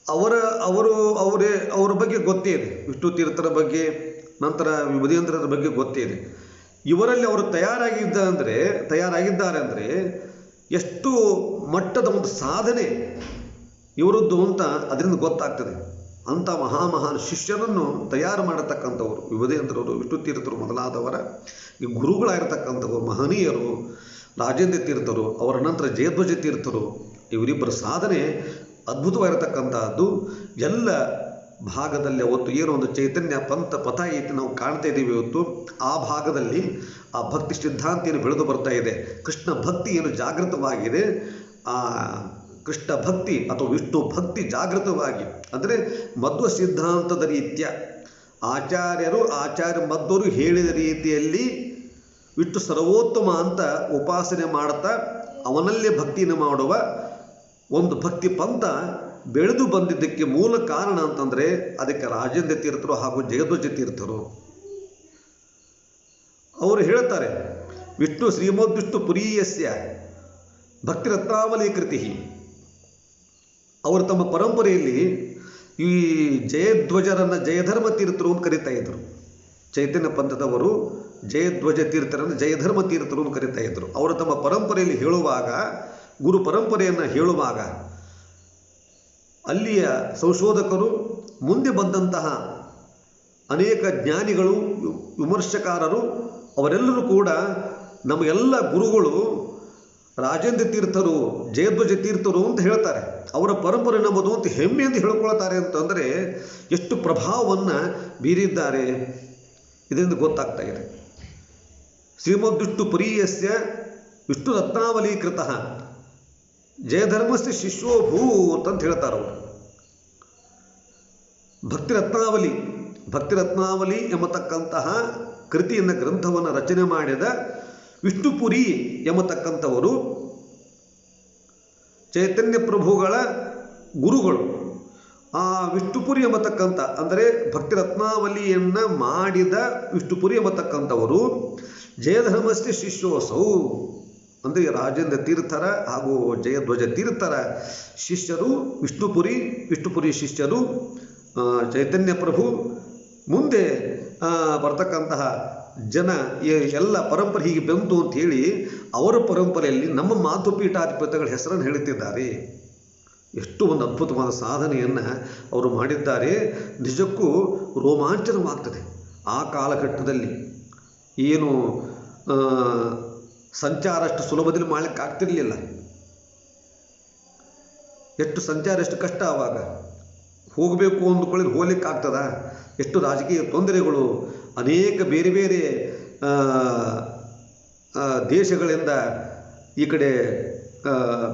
ಅವರ ಬಗ್ಗೆ ಗೊತ್ತೇ ಇದೆ. ವಿಷ್ಣು ತೀರ್ಥರ ಬಗ್ಗೆ, ನಂತರ ವಿಭುಧೇಂದ್ರರ ಬಗ್ಗೆ ಗೊತ್ತೇ ಇದೆ. ಇವರಲ್ಲಿ ಅವರು ತಯಾರಾಗಿದ್ದಾರೆ ಅಂದರೆ ಎಷ್ಟು ಮಟ್ಟದ ಒಂದು ಸಾಧನೆ ಇವರದ್ದು ಅಂತ ಅದರಿಂದ ಗೊತ್ತಾಗ್ತದೆ. ಅಂಥ ಮಹಾನ್ ಶಿಷ್ಯರನ್ನು ತಯಾರು ಮಾಡತಕ್ಕಂಥವರು ವಿಭುಧೇಂದ್ರರು, ವಿಷ್ಣು ತೀರ್ಥರು ಮೊದಲಾದವರ ಈ ಗುರುಗಳಾಗಿರ್ತಕ್ಕಂಥವರು ಮಹನೀಯರು. ರಾಜೇಂದ್ರ ತೀರ್ಥರು, ಅವರ ನಂತರ ಜಯಧ್ವಜ ತೀರ್ಥರು, ಇವರಿಬ್ಬರ ಸಾಧನೆ ಅದ್ಭುತವಾಗಿರತಕ್ಕಂಥದ್ದು. ಎಲ್ಲ ಭಾಗದಲ್ಲಿ ಅವತ್ತು ಏನೋ ಒಂದು ಚೈತನ್ಯ ಪಥ ಐತಿ ನಾವು ಕಾಣ್ತಾ ಇದ್ದೀವಿ ಇವತ್ತು. ಆ ಭಾಗದಲ್ಲಿ ಆ ಭಕ್ತಿ ಸಿದ್ಧಾಂತ ಏನು ಬೆಳೆದು ಬರ್ತಾ ಇದೆ, ಕೃಷ್ಣ ಭಕ್ತಿ ಏನು ಜಾಗೃತವಾಗಿದೆ, ಆ ಕೃಷ್ಣ ಭಕ್ತಿ ಅಥವಾ ವಿಷ್ಣು ಭಕ್ತಿ ಜಾಗೃತವಾಗಿ, ಅಂದರೆ ಮಧ್ವ ಸಿದ್ಧಾಂತದ ರೀತ್ಯ ಆಚಾರ್ಯ ಮಧ್ವರು ಹೇಳಿದ ರೀತಿಯಲ್ಲಿ ವಿಷ್ಣು ಸರ್ವೋತ್ತಮ ಅಂತ ಉಪಾಸನೆ ಮಾಡುತ್ತಾ ಅವನಲ್ಲೇ ಭಕ್ತಿಯನ್ನು ಮಾಡುವ ಒಂದು ಭಕ್ತಿ ಪಂಥ ಬೆಳೆದು ಬಂದಿದ್ದಕ್ಕೆ ಮೂಲ ಕಾರಣ ಅಂತಂದರೆ ಅದಕ್ಕೆ ರಾಜೇಂದ್ರ ತೀರ್ಥರು ಹಾಗೂ ಜಯಧ್ವಜ ತೀರ್ಥರು. ಅವರು ಹೇಳ್ತಾರೆ, ವಿಷ್ಣು ಶ್ರೀಮದ್ವಿಷ್ಣು ಪುರೀಯಸ್ಯ ಭಕ್ತಿರತ್ನಾವಲಿ ಕೃತಿ. ಅವರು ತಮ್ಮ ಪರಂಪರೆಯಲ್ಲಿ ಈ ಜಯಧ್ವಜರನ್ನು ಜಯಧರ್ಮ ತೀರ್ಥರು ಅಂತ ಕರೀತಾ ಇದ್ರು. ಚೈತನ್ಯ ಪಂಥದವರು ಜಯಧ್ವಜ ತೀರ್ಥರನ್ನು ಜಯಧರ್ಮ ತೀರ್ಥರು ಅಂತ ಕರೀತಾ ಇದ್ರು. ಅವರು ತಮ್ಮ ಪರಂಪರೆಯಲ್ಲಿ ಹೇಳುವಾಗ, ಗುರು ಪರಂಪರೆಯನ್ನು ಹೇಳುವಾಗ, ಅಲ್ಲಿಯ ಸಂಶೋಧಕರು, ಮುಂದೆ ಬಂದಂತಹ ಅನೇಕ ಜ್ಞಾನಿಗಳು, ವಿಮರ್ಶಕಾರರು, ಅವರೆಲ್ಲರೂ ಕೂಡ ನಮಗೆಲ್ಲ ಗುರುಗಳು ರಾಜೇಂದ್ರ ತೀರ್ಥರು, ಜಯಧ್ವಜ ತೀರ್ಥರು ಅಂತ ಹೇಳ್ತಾರೆ. ಅವರ ಪರಂಪರೆ ನಮ್ಮದು ಅಂತ ಹೆಮ್ಮೆಯಿಂದ ಹೇಳ್ಕೊಳ್ತಾರೆ. ಅಂತಂದರೆ ಎಷ್ಟು ಪ್ರಭಾವವನ್ನು ಬೀರಿದ್ದಾರೆ ಇದರಿಂದ ಗೊತ್ತಾಗ್ತಾ ಇದೆ. ಶ್ರೀಮದ್ವಿಷ್ಣು ಪುರೀಯಸ್ಯ ವಿಷ್ಣು ರತ್ನಾವಲೀಕೃತ ಜಯಧರ್ಮಸ್ಯ ಶಿಷ್ಯೋಭೂತ್ ಅಂತ ಹೇಳ್ತಾರೆ ಅವರು. ಭಕ್ತಿರತ್ನಾವಲಿ ಎಂಬತಕ್ಕಂತಹ ಕೃತಿಯನ್ನು, ಗ್ರಂಥವನ್ನು ರಚನೆ ಮಾಡಿದ ವಿಷ್ಣುಪುರಿ ಎಂಬತಕ್ಕಂಥವರು ಚೈತನ್ಯ ಪ್ರಭುಗಳ ಗುರುಗಳು. ಆ ವಿಷ್ಣುಪುರಿ ಎಂಬತಕ್ಕಂಥ ಅಂದರೆ ಭಕ್ತಿರತ್ನಾವಲಿಯನ್ನು ಮಾಡಿದ ವಿಷ್ಣುಪುರಿ ಎಂಬತಕ್ಕಂಥವರು ಜಯಧರ್ಮಸ್ಯ ಶಿಷ್ಯೋಸೌ, ಅಂದರೆ ರಾಜೇಂದ್ರ ತೀರ್ಥರ ಹಾಗೂ ಜಯಧ್ವಜ ತೀರ್ಥರ ಶಿಷ್ಯರು ವಿಷ್ಣುಪುರಿ ಶಿಷ್ಯರು. ಚೈತನ್ಯ ಪ್ರಭು ಮುಂದೆ ಬರ್ತಕ್ಕಂತಹ ಜನ ಎಲ್ಲ ಪರಂಪರೆ ಹೀಗೆ ಬಂತು ಅಂತ ಹೇಳಿ ಅವರ ಪರಂಪರೆಯಲ್ಲಿ ನಮ್ಮ ಮಾತುಪೀಠಾಧಿಪತಿಗಳ ಹೆಸರನ್ನು ಹೇಳುತ್ತಿದ್ದಾರೆ. ಎಷ್ಟು ಒಂದು ಅದ್ಭುತವಾದ ಸಾಧನೆಯನ್ನು ಅವರು ಮಾಡಿದ್ದಾರೆ. ನಿಜಕ್ಕೂ ರೋಮಾಂಚನವಾಗ್ತದೆ. ಆ ಕಾಲಘಟ್ಟದಲ್ಲಿ ಏನು ಸಂಚಾರ ಅಷ್ಟು ಸುಲಭದಲ್ಲಿ ಮಾಡಲಿಕ್ಕೆ ಆಗ್ತಿರಲಿಲ್ಲ. ಎಷ್ಟು ಸಂಚಾರ ಎಷ್ಟು ಕಷ್ಟ. ಆವಾಗ ಹೋಗಬೇಕು ಅಂದುಕೊಳ್ಳಿ ಹೋಗ್ಲಿಕ್ಕೆ ಆಗ್ತದ? ಎಷ್ಟು ರಾಜಕೀಯ ತೊಂದರೆಗಳು, ಅನೇಕ ಬೇರೆ ಬೇರೆ ದೇಶಗಳಿಂದ, ಈ ಕಡೆ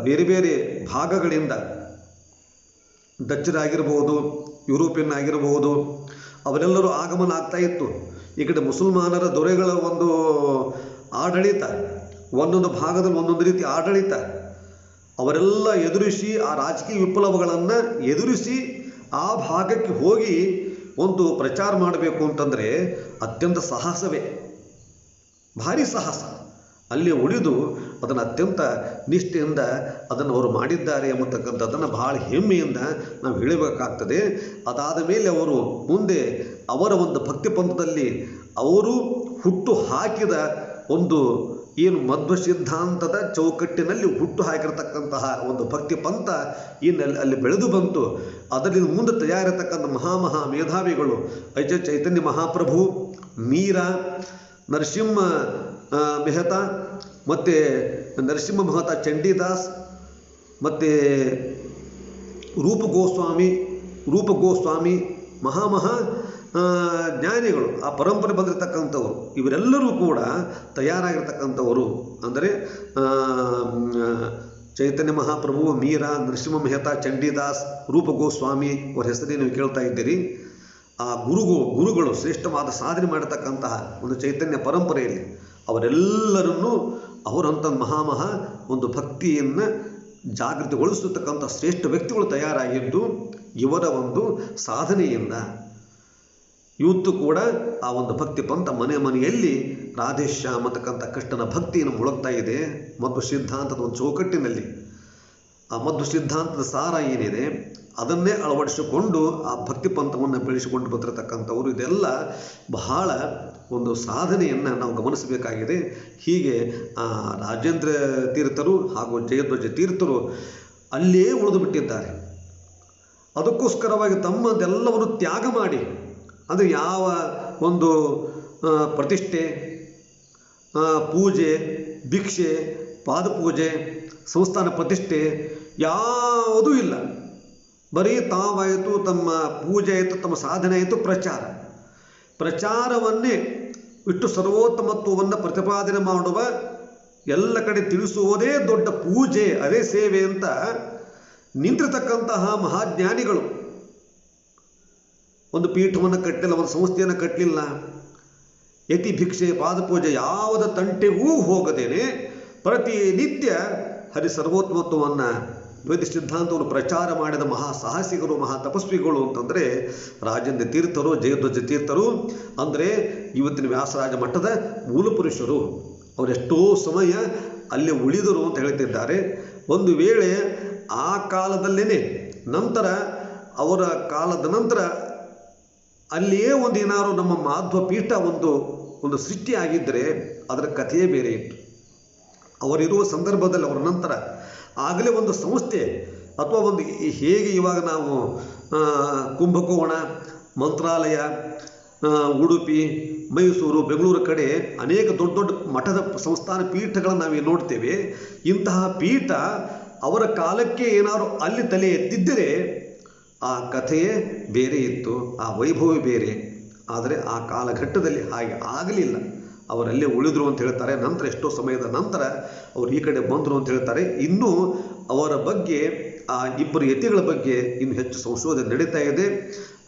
ಬೇರೆ ಬೇರೆ ಭಾಗಗಳಿಂದ, ಡಚ್ಚರಾಗಿರ್ಬೋದು, ಯುರೋಪಿಯನ್ ಆಗಿರಬಹುದು, ಅವರೆಲ್ಲರೂ ಆಗಮನ ಆಗ್ತಾ ಇತ್ತು. ಈ ಕಡೆ ಮುಸಲ್ಮಾನರ ದೊರೆಗಳ ಒಂದು ಆಡಳಿತ, ಒಂದೊಂದು ಭಾಗದಲ್ಲಿ ಒಂದೊಂದು ರೀತಿ ಆಡಳಿತ, ಅವರೆಲ್ಲ ಎದುರಿಸಿ ಆ ರಾಜಕೀಯ ವಿಪ್ಲವಗಳನ್ನು ಎದುರಿಸಿ ಆ ಭಾಗಕ್ಕೆ ಹೋಗಿ ಒಂದು ಪ್ರಚಾರ ಮಾಡಬೇಕು ಅಂತಂದರೆ ಅತ್ಯಂತ ಸಾಹಸವೇ. ಭಾರಿ ಸಾಹಸ. ಅಲ್ಲಿ ಉಳಿದು ಅದನ್ನು ಅತ್ಯಂತ ನಿಷ್ಠೆಯಿಂದ ಅದನ್ನು ಅವರು ಮಾಡಿದ್ದಾರೆ ಎಂಬತಕ್ಕಂಥದ್ದನ್ನು ಬಹಳ ಹೆಮ್ಮೆಯಿಂದ ನಾವು ಹೇಳಬೇಕಾಗ್ತದೆ. ಅದಾದ ಮೇಲೆ ಅವರು ಮುಂದೆ ಅವರ ಒಂದು ಭಕ್ತಿ ಪಂಥದಲ್ಲಿ ಅವರು ಹುಟ್ಟು ಹಾಕಿದ ಒಂದು ಏನು ಮಧ್ವ ಸಿದ್ಧಾಂತದ ಚೌಕಟ್ಟಿನಲ್ಲಿ ಹುಟ್ಟು ಹಾಕಿರತಕ್ಕಂತಹ ಒಂದು ಭಕ್ತಿ ಪಂಥ ಅಲ್ಲಿ ಬೆಳೆದು ಬಂತು. ಅದರಿಂದ ಮುಂದೆ ತಯಾರಿರತಕ್ಕಂಥ ಮಹಾ ಮೇಧಾವಿಗಳು ಚೈತನ್ಯ ಮಹಾಪ್ರಭು, ಮೀರಾ, ನರಸಿಂಹ ಮೆಹತಾ ಮತ್ತು ನರಸಿಂಹ ಮೆಹತಾ ಚಂಡೀದಾಸ್ ಮತ್ತು ರೂಪ ಗೋಸ್ವಾಮಿ ಮಹಾ ಜ್ಞಾನಿಗಳು, ಆ ಪರಂಪರೆ ಬಂದಿರತಕ್ಕಂಥವರು, ಇವರೆಲ್ಲರೂ ಕೂಡ ತಯಾರಾಗಿರ್ತಕ್ಕಂಥವರು. ಅಂದರೆ ಚೈತನ್ಯ ಮಹಾಪ್ರಭು, ಮೀರಾ, ನರಸಿಂಹ ಮೆಹತಾ, ಚಂಡೀದಾಸ್, ರೂಪ ಗೋಸ್ವಾಮಿ ಅವರ ಹೆಸರೇ ನೀವು ಕೇಳ್ತಾ ಇದ್ದೀರಿ. ಆ ಗುರುಗಳು ಶ್ರೇಷ್ಠವಾದ ಸಾಧನೆ ಮಾಡತಕ್ಕಂತಹ ಒಂದು ಚೈತನ್ಯ ಪರಂಪರೆಯಲ್ಲಿ ಅವರೆಲ್ಲರನ್ನೂ ಅವರಂಥ ಮಹಾ ಒಂದು ಭಕ್ತಿಯನ್ನು ಜಾಗೃತಿಗೊಳಿಸತಕ್ಕಂಥ ಶ್ರೇಷ್ಠ ವ್ಯಕ್ತಿಗಳು ತಯಾರಾಗಿದ್ದು ಇವರ ಒಂದು ಸಾಧನೆಯಿಂದ ಇವತ್ತು ಕೂಡ ಆ ಒಂದು ಭಕ್ತಿ ಪಂಥ ಮನೆಯಲ್ಲಿ ರಾಧೇಶ್ಯಾಮ್ ಅಂತಕ್ಕಂಥ ಕೃಷ್ಣನ ಭಕ್ತಿಯನ್ನು ಮುಳುಗ್ತಾ ಇದೆ. ಮಧ್ವ ಸಿದ್ಧಾಂತದ ಒಂದು ಚೌಕಟ್ಟಿನಲ್ಲಿ ಆ ಮಧ್ವ ಸಿದ್ಧಾಂತದ ಸಾರ ಏನಿದೆ ಅದನ್ನೇ ಅಳವಡಿಸಿಕೊಂಡು ಆ ಭಕ್ತಿ ಪಂಥವನ್ನು ಬೆಳೆಸಿಕೊಂಡು ಬಂದಿರತಕ್ಕಂಥವರು. ಇದೆಲ್ಲ ಬಹಳ ಒಂದು ಸಾಧನೆಯನ್ನು ನಾವು ಗಮನಿಸಬೇಕಾಗಿದೆ. ಹೀಗೆ ರಾಜೇಂದ್ರ ತೀರ್ಥರು ಹಾಗೂ ಜಯಧ್ವಜ ತೀರ್ಥರು ಅಲ್ಲೇ ಉಳಿದು ಬಿಟ್ಟಿದ್ದಾರೆ. ಅದಕ್ಕೋಸ್ಕರವಾಗಿ ತಮ್ಮದೆಲ್ಲವನ್ನು ತ್ಯಾಗ ಮಾಡಿ, ಅಂದರೆ ಯಾವ ಒಂದು ಪ್ರತಿಷ್ಠೆ, ಪೂಜೆ, ಭಿಕ್ಷೆ, ಪಾದಪೂಜೆ, ಸಂಸ್ಥಾನ ಪ್ರತಿಷ್ಠೆ ಯಾವುದೂ ಇಲ್ಲ. ಬರೀ ತಾವಾಯಿತು, ತಮ್ಮ ಪೂಜೆ ಆಯಿತು, ತಮ್ಮ ಸಾಧನೆ ಆಯಿತು, ಪ್ರಚಾರವನ್ನೇ ಇಟ್ಟು ಸರ್ವೋತ್ತಮತ್ವವನ್ನು ಪ್ರತಿಪಾದನೆ ಮಾಡುವ, ಎಲ್ಲ ಕಡೆ ತಿಳಿಸುವುದೇ ದೊಡ್ಡ ಪೂಜೆ, ಅದೇ ಸೇವೆ ಅಂತ ನಿಂತಿರತಕ್ಕಂತಹ ಮಹಾಜ್ಞಾನಿಗಳು. ಒಂದು ಪೀಠವನ್ನು ಕಟ್ಟಲಿಲ್ಲ, ಒಂದು ಸಂಸ್ಥೆಯನ್ನು ಕಟ್ಟಲಿಲ್ಲ, ಯತಿ ಭಿಕ್ಷೆ ಪಾದಪೂಜೆ ಯಾವುದ ತಂಟೆಗೂ ಹೋಗದೇನೆ ಪ್ರತಿನಿತ್ಯ ಹರಿ ಸರ್ವೋತ್ತಮತ್ವವನ್ನು ದ್ವೈತ ಸಿದ್ಧಾಂತವನ್ನು ಪ್ರಚಾರ ಮಾಡಿದ ಮಹಾ ಸಾಹಸಿಗರು, ಮಹಾ ತಪಸ್ವಿಗಳು ಅಂತಂದರೆ ರಾಜೇಂದ್ರ ತೀರ್ಥರು, ಜಯಧ್ವಜ ತೀರ್ಥರು. ಅಂದರೆ ಇವತ್ತಿನ ವ್ಯಾಸರಾಜ ಮಠದ ಮೂಲಪುರುಷರು. ಅವರೆಷ್ಟೋ ಸಮಯ ಅಲ್ಲಿ ಉಳಿದರು ಅಂತ ಹೇಳ್ತಿದ್ದಾರೆ. ಒಂದು ವೇಳೆ ಆ ಕಾಲದಲ್ಲೇ ನಂತರ ಅವರ ಕಾಲದ ನಂತರ ಅಲ್ಲಿಯೇ ಒಂದು ಏನಾದ್ರು ನಮ್ಮ ಮಾಧ್ವ ಪೀಠ ಒಂದು ಸೃಷ್ಟಿಯಾಗಿದ್ದರೆ ಅದರ ಕಥೆಯೇ ಬೇರೆ ಇತ್ತು. ಅವರಿರುವ ಸಂದರ್ಭದಲ್ಲಿ ಅವರ ನಂತರ ಆಗಲೇ ಒಂದು ಸಂಸ್ಥೆ ಅಥವಾ ಒಂದು ಹೇಗೆ ಇವಾಗ ನಾವು ಕುಂಭಕೋಣ, ಮಂತ್ರಾಲಯ, ಉಡುಪಿ, ಮೈಸೂರು, ಬೆಂಗಳೂರು ಕಡೆ ಅನೇಕ ದೊಡ್ಡ ದೊಡ್ಡ ಮಠದ ಸಂಸ್ಥಾನ ಪೀಠಗಳನ್ನು ನಾವೇ ನೋಡ್ತೇವೆ. ಇಂತಹ ಪೀಠ ಅವರ ಕಾಲಕ್ಕೆ ಏನಾದ್ರು ಅಲ್ಲಿ ತಲೆ ಎತ್ತಿದ್ದರೆ ಆ ಕಥೆಯೇ ಬೇರೆ ಇತ್ತು, ಆ ವೈಭವೇ ಬೇರೆ. ಆದರೆ ಆ ಕಾಲಘಟ್ಟದಲ್ಲಿ ಹಾಗೆ ಆಗಲಿಲ್ಲ. ಅವರಲ್ಲೇ ಉಳಿದ್ರು ಅಂತ ಹೇಳ್ತಾರೆ. ನಂತರ ಎಷ್ಟೋ ಸಮಯದ ನಂತರ ಅವರು ಈ ಕಡೆ ಬಂದರು ಅಂತ ಹೇಳ್ತಾರೆ. ಇನ್ನೂ ಅವರ ಬಗ್ಗೆ, ಆ ಇಬ್ಬರು ಯತಿಗಳ ಬಗ್ಗೆ ಇನ್ನು ಹೆಚ್ಚು ಸಂಶೋಧನೆ ನಡೀತಾ ಇದೆ.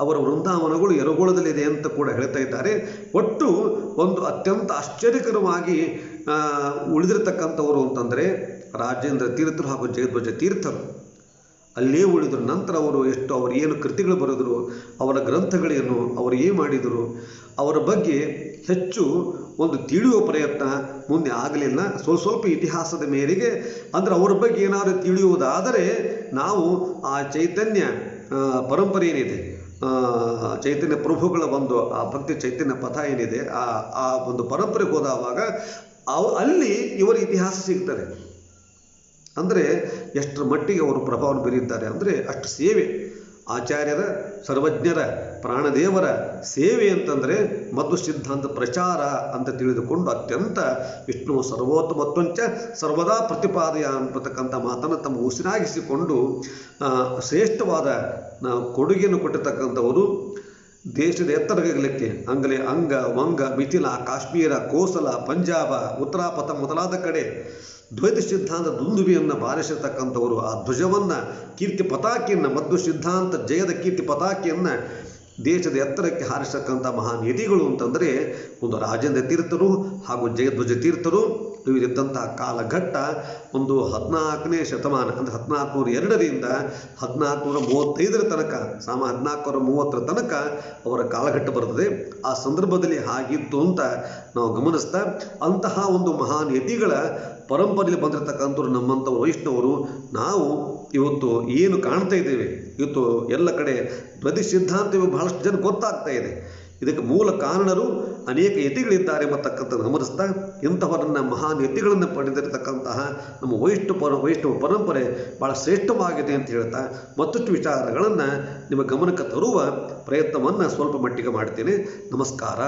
ಅವರ ವೃಂದಾವನಗಳು ಯರಗೋಳದಲ್ಲಿದೆ ಅಂತ ಕೂಡ ಹೇಳ್ತಾ ಇದ್ದಾರೆ. ಒಟ್ಟು ಒಂದು ಅತ್ಯಂತ ಆಶ್ಚರ್ಯಕರವಾಗಿ ಉಳಿದಿರತಕ್ಕಂಥವರು ಅಂತಂದರೆ ರಾಜೇಂದ್ರ ತೀರ್ಥರು ಹಾಗೂ ಜಯಧ್ವಜ ತೀರ್ಥರು. ಅಲ್ಲೇ ಉಳಿದರು. ನಂತರ ಅವರು ಅವರು ಏನು ಕೃತಿಗಳು ಬರೆದರು, ಅವರ ಗ್ರಂಥಗಳೇನು, ಅವರು ಏನು ಮಾಡಿದರು, ಅವರ ಬಗ್ಗೆ ಹೆಚ್ಚು ಒಂದು ತಿಳಿಯುವ ಪ್ರಯತ್ನ ಮುಂದೆ ಆಗಲಿಲ್ಲ. ಸ್ವಲ್ಪ ಇತಿಹಾಸದ ಮೇರೆಗೆ, ಅಂದರೆ ಅವರ ಬಗ್ಗೆ ಏನಾದರೂ ತಿಳಿಯುವುದಾದರೆ ನಾವು ಆ ಚೈತನ್ಯ ಪರಂಪರೆ ಏನಿದೆ, ಚೈತನ್ಯ ಪ್ರಭುಗಳ ಒಂದು ಆ ಭಕ್ತಿ ಚೈತನ್ಯ ಪಥ ಏನಿದೆ, ಆ ಒಂದು ಪರಂಪರೆಗೆ ಹೋದವಾಗ ಅಲ್ಲಿ ಇವರ ಇತಿಹಾಸ ಸಿಗ್ತಾರೆ. ಅಂದರೆ ಎಷ್ಟರ ಮಟ್ಟಿಗೆ ಅವರು ಪ್ರಭಾವವನ್ನು ಬೀರಿದ್ದಾರೆ ಅಂದರೆ ಅಷ್ಟು ಸೇವೆ. ಆಚಾರ್ಯರ, ಸರ್ವಜ್ಞರ, ಪ್ರಾಣದೇವರ ಸೇವೆ ಅಂತಂದರೆ ಮಧ್ವ ಸಿದ್ಧಾಂತ ಪ್ರಚಾರ ಅಂತ ತಿಳಿದುಕೊಂಡು ಅತ್ಯಂತ ವಿಷ್ಣು ಸರ್ವೋತ್ತಮತ್ವಂಚ ಸರ್ವದಾ ಪ್ರತಿಪಾದಯ ಅಂತಕ್ಕಂಥ ಮಾತನ್ನು ತಮ್ಮ ಉಸಿರಾಗಿಸಿಕೊಂಡು ಶ್ರೇಷ್ಠವಾದ ಕೊಡುಗೆಯನ್ನು ಕೊಟ್ಟಿರ್ತಕ್ಕಂಥವರು. ದೇಶದ ಎತ್ತರಗಲಿಕ್ಕೆ ಅಂಗ, ವಂಗ, ಮಿಥಿಲ, ಕಾಶ್ಮೀರ, ಕೋಸಲ, ಪಂಜಾಬ, ಉತ್ತರಾಪಥ ಮೊದಲಾದ ಕಡೆ ದ್ವೈತ ಸಿದ್ಧಾಂತ ದುಂದುಬಿಯನ್ನು ಬಾರಿಸಿರ್ತಕ್ಕಂಥವರು. ಆ ಧ್ವಜವನ್ನು, ಕೀರ್ತಿ ಪತಾಕೆಯನ್ನು, ಮಧ್ವ ಸಿದ್ಧಾಂತ ಜಯದ ಕೀರ್ತಿ ಪತಾಕೆಯನ್ನು ದೇಶದ ಎತ್ತರಕ್ಕೆ ಹಾರಿಸತಕ್ಕಂಥ ಮಹಾನ್ ಯತಿಗಳು ಅಂತಂದರೆ ಒಂದು ರಾಜೇಂದ್ರ ತೀರ್ಥರು ಹಾಗೂ ಜಯಧ್ವಜ ತೀರ್ಥರು. ಇವರಿದ್ದಂತಹ ಕಾಲಘಟ್ಟ ಒಂದು 14ನೇ ಶತಮಾನ, ಅಂದರೆ 1402ರಿಂದ 1435 ತನಕ, 1430 ತನಕ ಅವರ ಕಾಲಘಟ್ಟ ಬರ್ತದೆ. ಆ ಸಂದರ್ಭದಲ್ಲಿ ಹಾಗಿತ್ತು ಅಂತ ನಾವು ಗಮನಿಸ್ತಾ, ಅಂತಹ ಒಂದು ಮಹಾನ್ ಯತಿಗಳ ಪರಂಪರೆಯಲ್ಲಿ ಬಂದಿರತಕ್ಕಂಥವ್ರು ನಮ್ಮಂಥವ್ರು ವೈಷ್ಣವರು. ನಾವು ಇವತ್ತು ಏನು ಕಾಣ್ತಾ ಇದ್ದೇವೆ, ಇವತ್ತು ಎಲ್ಲ ಕಡೆ ಪ್ರತಿ ಸಿದ್ಧಾಂತವು ಬಹಳಷ್ಟು ಜನ ಗೊತ್ತಾಗ್ತಾ ಇದೆ. ಇದಕ್ಕೆ ಮೂಲ ಕಾರಣರು ಅನೇಕ ಯತಿಗಳಿದ್ದಾರೆ ಎಂಬತಕ್ಕಂಥದ್ದು ಗಮನಿಸ್ತಾ, ಇಂಥವರನ್ನು ಮಹಾನ್ ಯತಿಗಳನ್ನು ಪಡೆದಿರತಕ್ಕಂತಹ ನಮ್ಮ ವೈಷ್ಣವ ಪರಂಪರೆ ಭಾಳ ಶ್ರೇಷ್ಠವಾಗಿದೆ ಅಂತ ಹೇಳ್ತಾ ಮತ್ತಷ್ಟು ವಿಚಾರಗಳನ್ನು ನಿಮ್ಮ ಗಮನಕ್ಕೆ ತರುವ ಪ್ರಯತ್ನವನ್ನು ಸ್ವಲ್ಪ ಮಟ್ಟಿಗೆ ಮಾಡ್ತೇನೆ. ನಮಸ್ಕಾರ.